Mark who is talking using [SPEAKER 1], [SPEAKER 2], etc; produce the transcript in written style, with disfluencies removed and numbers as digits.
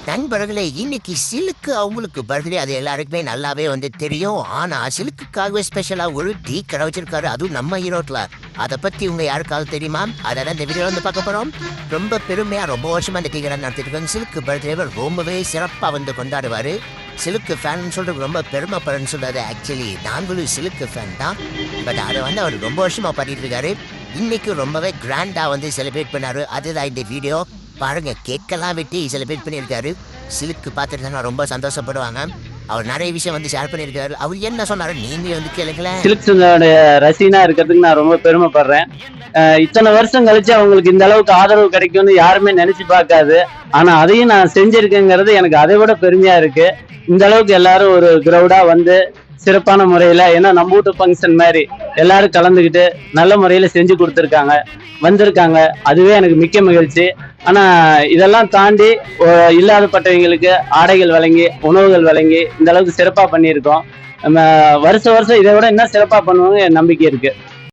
[SPEAKER 1] நண்பர்களே, இன்னைக்கு சிலுக்கு அவங்களுக்கு பர்த்டே. அது எல்லாருக்குமே நல்லாவே தெரியும். ஆனா சிலுக்குக்காகவே ஸ்பெஷலா ஒரு டீ கடை வச்சிருக்காரு, அதுவும் நம்ம ஈரோட்ல. அதை பத்தி உங்க யாருக்காவது தெரியுமா? அதான் இந்த வீடியோ பார்க்க போறோம். ரொம்ப பெருமையா ரொம்ப வருஷமா இந்த டீ கடை நடத்திட்டு இருக்காங்க. சிலுக்கு பர்த்டேவை ரொம்பவே சிறப்பா கொண்டாடுவாரு. சிலுக்கு ஃபேன் சொல்றது ரொம்ப பெருமைப்படுன்னு சொல்றாரு. ஆக்சுவலி நாங்களும் சிலுக்கு ஃபேன் தான். பட் அதை அவர் ரொம்ப வருஷமா பண்ணிட்டு இருக்காரு. இன்னைக்கு ரொம்பவே கிராண்டா செலிப்ரேட் பண்ணாரு. அதுதான் இந்த வீடியோ பாருங்க. கேக்கெல்லாம் வெட்டி செலிப்ரேட் பண்ணியிருக்காரு. சிலுக்கு பார்த்துட்டு ரொம்ப சந்தோஷப்படுவாங்க. அவர் நிறைய விஷயம் ஷேர் பண்ணியிருக்காரு. அவர் என்ன சொன்னாரு நீங்க கேளுங்களேன்.
[SPEAKER 2] சிலுக்கு ரசிகனா இருக்கிறதுக்கு நான் ரொம்ப பெருமைப்படுறேன். இத்தனை வருஷம் கழிச்சு அவங்களுக்கு இந்த அளவுக்கு ஆதரவு கிடைக்கும்னு யாருமே நினைச்சு பார்க்காது. ஆனா அதையும் நான் செஞ்சிருக்கேங்கிறது எனக்கு அதை விட பெருமையா இருக்கு. இந்த அளவுக்கு எல்லாரும் ஒரு கிரௌடா சிறப்பான முறையில, ஏன்னா நம்ம வீட்டு ஃபங்க்ஷன் மாதிரி எல்லாரும் கலந்துக்கிட்டு நல்ல முறையில செஞ்சு கொடுத்துருக்காங்க, வந்திருக்காங்க. அதுவே எனக்கு மிக்க மகிழ்ச்சி. ஆனா இதெல்லாம் தாண்டி இல்லாதப்பட்டவங்களுக்கு ஆடைகள் வழங்கி, உணவுகள் வழங்கி இந்த அளவுக்கு சிறப்பா பண்ணியிருக்கோம். நம்ம வருஷம் இதை விட என்ன சிறப்பா பண்ணுவாங்க என் நம்பிக்கை இருக்கு.